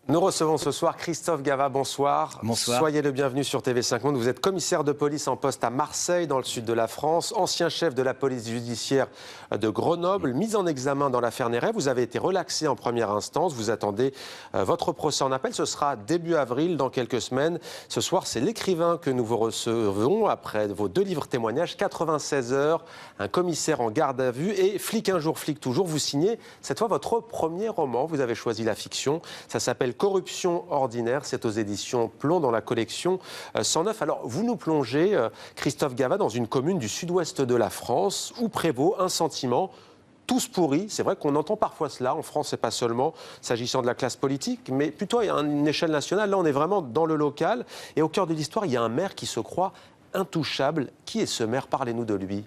Nous recevons ce soir Christophe Gava, bonsoir. Bonsoir. Soyez le bienvenu sur TV5 Monde. Vous êtes commissaire de police en poste à Marseille, dans le sud de la France, ancien chef de la police judiciaire de Grenoble, mis en examen dans l'affaire Néret. Vous avez été relaxé en première instance. Vous attendez votre procès en appel. Ce sera début avril, dans quelques semaines. Ce soir, c'est l'écrivain que nous vous recevons après vos 2 livres témoignages, 96 heures, un commissaire en garde à vue et Flic un jour, flic toujours. Vous signez cette fois votre premier roman. Vous avez choisi la fiction. Ça s'appelle Corruption ordinaire, c'est aux éditions Plomb dans la collection 109. Alors, vous nous plongez, Christophe Gava, dans une commune du sud-ouest de la France où prévaut un sentiment tous pourris. C'est vrai qu'on entend parfois cela en France, et pas seulement s'agissant de la classe politique, mais plutôt à une échelle nationale. Là, on est vraiment dans le local. Et au cœur de l'histoire, il y a un maire qui se croit intouchable. Qui est ce maire? Parlez-nous de lui.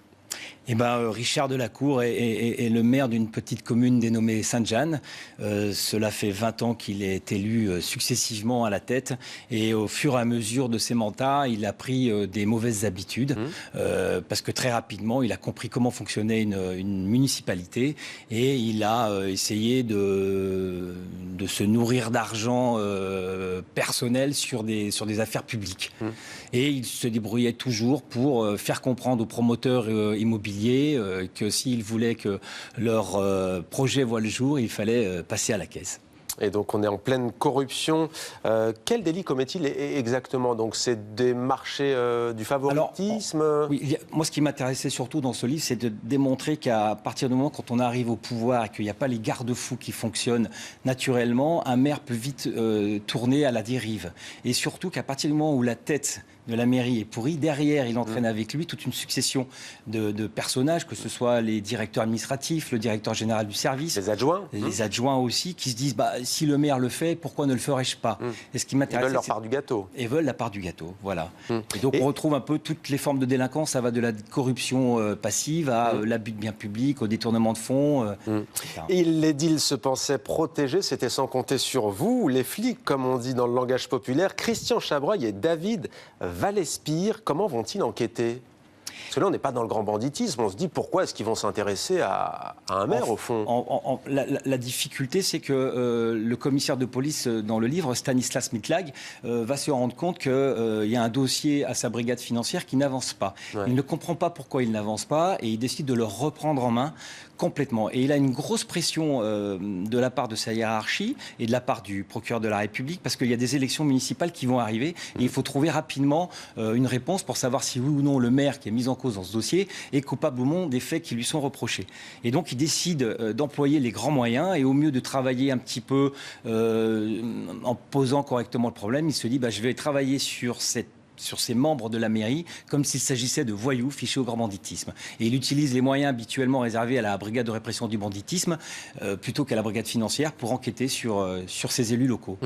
Eh ben, Richard Delacour est le maire d'une petite commune dénommée Sainte-Jeanne. Cela fait 20 ans qu'il est élu successivement à la tête. Et au fur et à mesure de ses mandats, il a pris des mauvaises habitudes. Parce que très rapidement, il a compris comment fonctionnait une municipalité. Et il a essayé de se nourrir d'argent personnel sur des affaires publiques. Et il se débrouillait toujours pour faire comprendre aux promoteurs immobiliers que s'ils voulaient que leur projet voie le jour, il fallait passer à la caisse. Et donc on est en pleine corruption. Quel délit commet-il exactement? Donc c'est des marchés du favoritisme? Alors, oui, moi ce qui m'intéressait surtout dans ce livre, c'est de démontrer qu'à partir du moment quand on arrive au pouvoir et qu'il n'y a pas les garde-fous qui fonctionnent naturellement, un maire peut vite tourner à la dérive. Et surtout qu'à partir du moment où la tête de la mairie est pourrie, derrière il entraîne avec lui toute une succession de personnages, que ce soit les directeurs administratifs, le directeur général du service, les adjoints aussi, qui se disent si le maire le fait, pourquoi ne le ferais-je pas? Et ce qui m'intéresse, ils veulent leur part du gâteau. Et veulent la part du gâteau, voilà. Et donc on retrouve un peu toutes les formes de délinquance. Ça va de la corruption passive à l'abus de biens publics, au détournement de fonds. Et l'édile se pensait protégé, c'était sans compter sur vous, les flics, comme on dit dans le langage populaire. Christian Chabreuil et David Valespire, comment vont-ils enquêter? Parce que là, on n'est pas dans le grand banditisme. On se dit, pourquoi est-ce qu'ils vont s'intéresser à un maire, au fond? La difficulté, c'est que le commissaire de police, dans le livre, Stanislas Mitlag, va se rendre compte qu'il y a un dossier à sa brigade financière qui n'avance pas. Ouais. Il ne comprend pas pourquoi il n'avance pas et il décide de le reprendre en main complètement. Et il a une grosse pression de la part de sa hiérarchie et de la part du procureur de la République, parce qu'il y a des élections municipales qui vont arriver et il faut trouver rapidement une réponse pour savoir si oui ou non le maire qui est mis en cause dans ce dossier est coupable ou non des faits qui lui sont reprochés. Et donc il décide d'employer les grands moyens et au mieux de travailler un petit peu en posant correctement le problème, il se dit je vais travailler sur ces membres de la mairie, comme s'il s'agissait de voyous fichés au grand banditisme. Et il utilise les moyens habituellement réservés à la brigade de répression du banditisme, plutôt qu'à la brigade financière, pour enquêter sur ces élus locaux.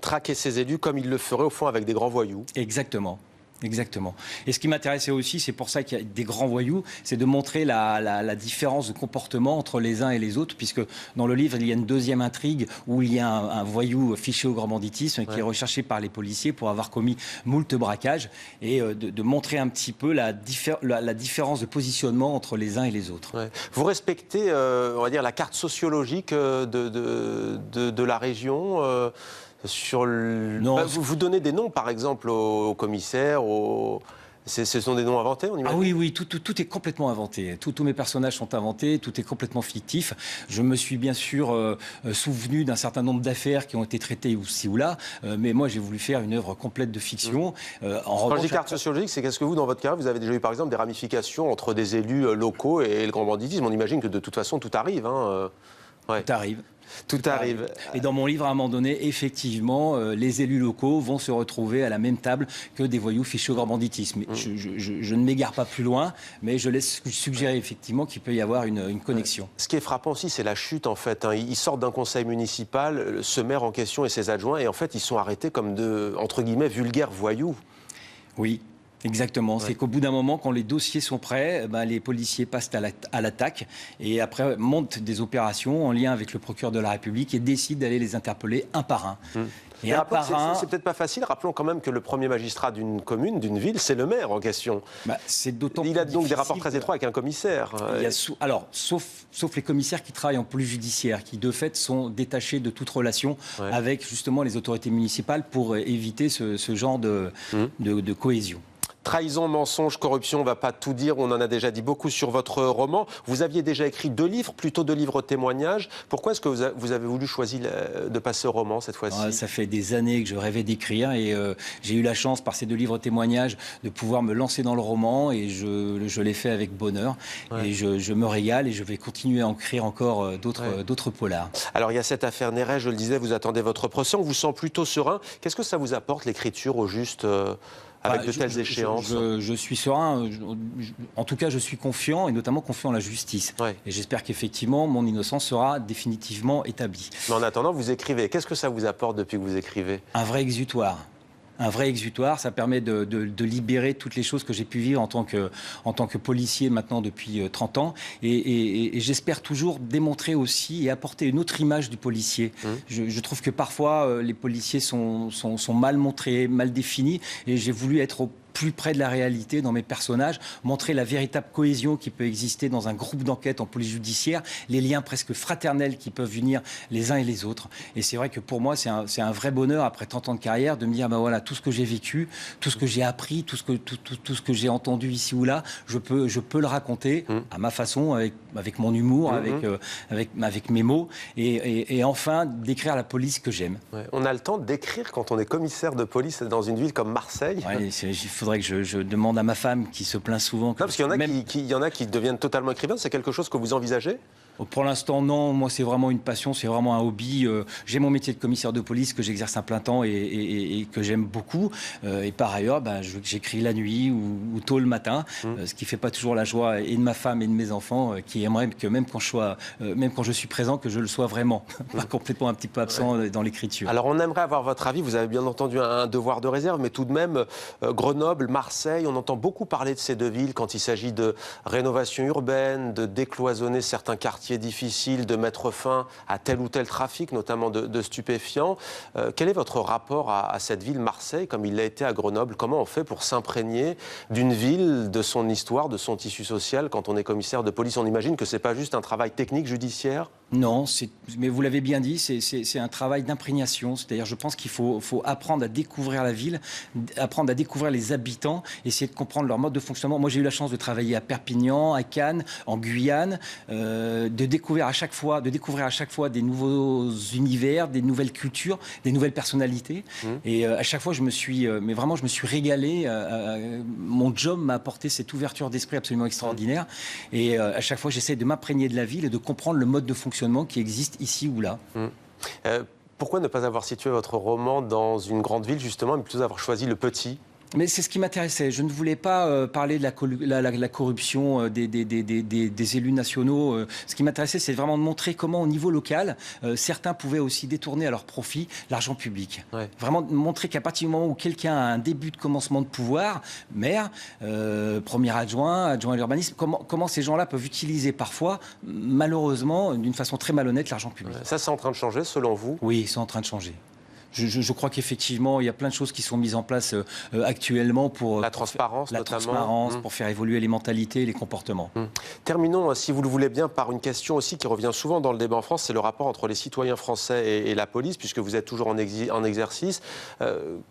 Traquer ces élus comme il le ferait au fond avec des grands voyous. Exactement. Exactement. Et ce qui m'intéressait aussi, c'est pour ça qu'il y a des grands voyous, c'est de montrer la différence de comportement entre les uns et les autres, puisque dans le livre, il y a une deuxième intrigue où il y a un voyou fiché au grand banditisme qui est recherché par les policiers pour avoir commis moult braquages, et de montrer un petit peu la différence de positionnement entre les uns et les autres. Ouais. Vous respectez, on va dire, la carte sociologique de la région vous donnez des noms, par exemple, aux commissaires, ce sont des noms inventés, on imagine? Ah oui, tout est complètement inventé. Tous mes personnages sont inventés, tout est complètement fictif. Je me suis bien sûr souvenu d'un certain nombre d'affaires qui ont été traitées ici ou là, mais moi j'ai voulu faire une œuvre complète de fiction. Quand je dis carte sociologique, c'est qu'est-ce que vous, dans votre carrière, vous avez déjà eu par exemple des ramifications entre des élus locaux et le grand banditisme? On imagine que de toute façon tout arrive. Tout arrive. Tout arrive. Et dans mon livre, à un moment donné, effectivement, les élus locaux vont se retrouver à la même table que des voyous fichés au grand banditisme. Je ne m'égare pas plus loin, mais je laisse suggérer effectivement qu'il peut y avoir une connexion. Ce qui est frappant aussi, c'est la chute, en fait. Ils sortent d'un conseil municipal, ce maire en question et ses adjoints, et en fait, ils sont arrêtés comme entre guillemets, vulgaires voyous. Oui. Exactement. C'est qu'au bout d'un moment, quand les dossiers sont prêts, les policiers passent à l'attaque et après montent des opérations en lien avec le procureur de la République et décident d'aller les interpeller un par un. Et c'est peut-être pas facile. Rappelons quand même que le premier magistrat d'une commune, d'une ville, c'est le maire en question. C'est d'autant Il a donc des rapports très étroits avec un commissaire. Alors, sauf les commissaires qui travaillent en police judiciaire, qui de fait sont détachés de toute relation avec justement les autorités municipales pour éviter ce genre de cohésion. Trahison, mensonge, corruption, on ne va pas tout dire, on en a déjà dit beaucoup sur votre roman. Vous aviez déjà écrit 2 livres, plutôt 2 livres témoignages. Pourquoi est-ce que vous avez voulu choisir de passer au roman cette fois-ci ? Ça fait des années que je rêvais d'écrire et j'ai eu la chance par ces 2 livres témoignages de pouvoir me lancer dans le roman et je l'ai fait avec bonheur. Et je me régale et je vais continuer à en écrire encore d'autres polars. Alors il y a cette affaire Néret, je le disais, vous attendez votre procès, on vous sent plutôt serein. Qu'est-ce que ça vous apporte l'écriture au juste avec de telles échéances? Je suis serein. En tout cas, je suis confiant, et notamment confiant en la justice. Et j'espère qu'effectivement, mon innocence sera définitivement établie. Mais en attendant, vous écrivez. Qu'est-ce que ça vous apporte depuis que vous écrivez? Un vrai exutoire. Un vrai exutoire, ça permet de libérer toutes les choses que j'ai pu vivre en tant que policier maintenant depuis 30 ans. Et j'espère toujours démontrer aussi et apporter une autre image du policier. Je trouve que parfois, les policiers sont mal montrés, mal définis. Et j'ai voulu être au plus près de la réalité dans mes personnages, montrer la véritable cohésion qui peut exister dans un groupe d'enquête en police judiciaire, les liens presque fraternels qui peuvent unir les uns et les autres. Et c'est vrai que pour moi, c'est un vrai bonheur, après 30 ans de carrière, de me dire, voilà, tout ce que j'ai vécu, tout ce que j'ai appris, tout ce que j'ai entendu ici ou là, je peux le raconter à ma façon, avec mon humour, avec mes mots, et enfin d'écrire la police que j'aime. On a le temps d'écrire quand on est commissaire de police dans une ville comme Marseille. Il faudrait que je demande à ma femme qui se plaint souvent. Non, parce qu'il y en a qui deviennent totalement écrivains. C'est quelque chose que vous envisagez ? Pour l'instant, non. Moi, c'est vraiment une passion, c'est vraiment un hobby. J'ai mon métier de commissaire de police que j'exerce à plein temps et que j'aime beaucoup. Et par ailleurs, j'écris la nuit ou tôt le matin, ce qui ne fait pas toujours la joie et de ma femme et de mes enfants, qui aimeraient que même quand je suis présent, que je le sois vraiment, pas complètement un petit peu absent dans l'écriture. Alors, on aimerait avoir votre avis. Vous avez bien entendu un devoir de réserve, mais tout de même, Grenoble, Marseille, on entend beaucoup parler de ces 2 villes quand il s'agit de rénovation urbaine, de décloisonner certains quartiers difficiles, de mettre fin à tel ou tel trafic, notamment de stupéfiants. Quel est votre rapport à cette ville, Marseille, comme il l'a été à Grenoble? Comment on fait pour s'imprégner d'une ville, de son histoire, de son tissu social quand on est commissaire de police? On imagine que ce n'est pas juste un travail technique judiciaire? Non, mais vous l'avez bien dit, c'est un travail d'imprégnation. C'est-à-dire, je pense qu'il faut apprendre à découvrir la ville, apprendre à découvrir les habitants, essayer de comprendre leur mode de fonctionnement. Moi, j'ai eu la chance de travailler à Perpignan, à Cannes, en Guyane, de découvrir à chaque fois des nouveaux univers, des nouvelles cultures, des nouvelles personnalités. Et à chaque fois, je me suis régalé. Mon job m'a apporté cette ouverture d'esprit absolument extraordinaire. Et à chaque fois, j'essaie de m'imprégner de la ville et de comprendre le mode de fonctionnement qui existe ici ou là. Pourquoi ne pas avoir situé votre roman dans une grande ville, justement, mais plutôt avoir choisi le petit? Mais c'est ce qui m'intéressait. Je ne voulais pas parler de la corruption des élus nationaux. Ce qui m'intéressait, c'est vraiment de montrer comment, au niveau local, certains pouvaient aussi détourner à leur profit l'argent public. Vraiment montrer qu'à partir du moment où quelqu'un a un début de commencement de pouvoir, maire, premier adjoint à l'urbanisme, comment ces gens-là peuvent utiliser parfois, malheureusement, d'une façon très malhonnête, l'argent public. Ça, c'est en train de changer, selon vous? Oui, c'est en train de changer. Je crois qu'effectivement, il y a plein de choses qui sont mises en place actuellement pour... La transparence, notamment. Pour faire évoluer les mentalités et les comportements. Terminons, si vous le voulez bien, par une question aussi qui revient souvent dans le débat en France, c'est le rapport entre les citoyens français et la police, puisque vous êtes toujours en exercice.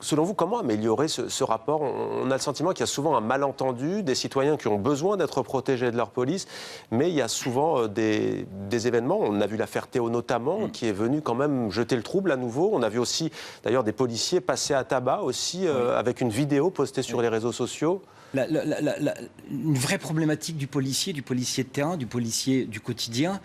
Selon vous, comment améliorer ce rapport? On a le sentiment qu'il y a souvent un malentendu, des citoyens qui ont besoin d'être protégés de leur police, mais il y a souvent des événements. On a vu l'affaire Théo notamment, qui est venue quand même jeter le trouble à nouveau. On a vu aussi d'ailleurs des policiers passés à tabac aussi, avec une vidéo postée sur les réseaux sociaux. Une vraie problématique du policier de terrain, du policier du quotidien,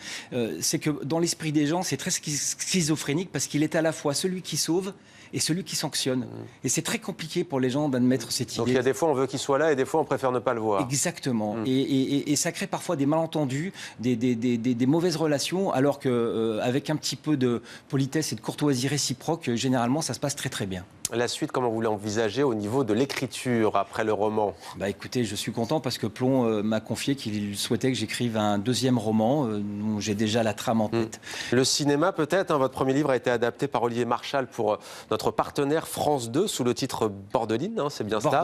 c'est que dans l'esprit des gens, c'est très schizophrénique parce qu'il est à la fois celui qui sauve et celui qui sanctionne. Et c'est très compliqué pour les gens d'admettre cette idée. Donc il y a des fois on veut qu'il soit là et des fois on préfère ne pas le voir. Exactement. Et ça crée parfois des malentendus, des mauvaises relations, alors qu'avec un petit peu de politesse et de courtoisie réciproque, généralement ça se passe très très bien. La suite, comment vous l'envisagez au niveau de l'écriture après le roman? Écoutez, je suis content parce que Plon m'a confié qu'il souhaitait que j'écrive un deuxième roman dont j'ai déjà la trame en tête. Le cinéma peut-être, hein, votre premier livre a été adapté par Olivier Marchal pour notre partenaire France 2 sous le titre Bordeline, hein, c'est bien ça?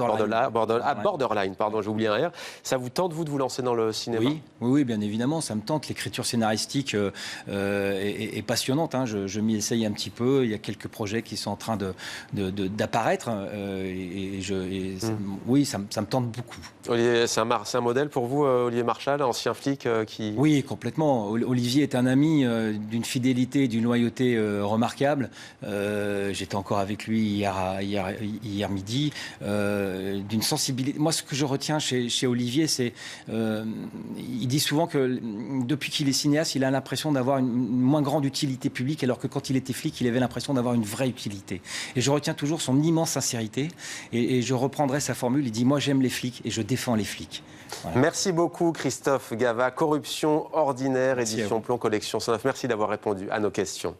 Borderline, pardon, j'ai oublié un R. Ça vous tente, vous, de vous lancer dans le cinéma? Oui, bien évidemment, ça me tente. L'écriture scénaristique est passionnante, hein. Je m'y essaye un petit peu. Il y a quelques projets qui sont en train d'apparaître. Oui, ça me tente beaucoup. Olivier, c'est un modèle pour vous, Olivier Marchal, ancien flic qui... Oui, complètement. Olivier est un ami d'une fidélité et d'une loyauté remarquable. J'étais encore avec lui hier midi. D'une sensibilité. Moi, ce que je retiens chez Olivier, c'est... il dit souvent que depuis qu'il est cinéaste, il a l'impression d'avoir une moins grande utilité publique, alors que quand il était flic, il avait l'impression d'avoir une vraie utilité. Et je retiens toujours son immense sincérité. Et je reprendrai sa formule. Il dit « Moi, j'aime les flics et je défends les flics ». Voilà. Merci beaucoup, Christophe Gava. Corruption ordinaire, édition Plon, collection 109. Merci d'avoir répondu à nos questions.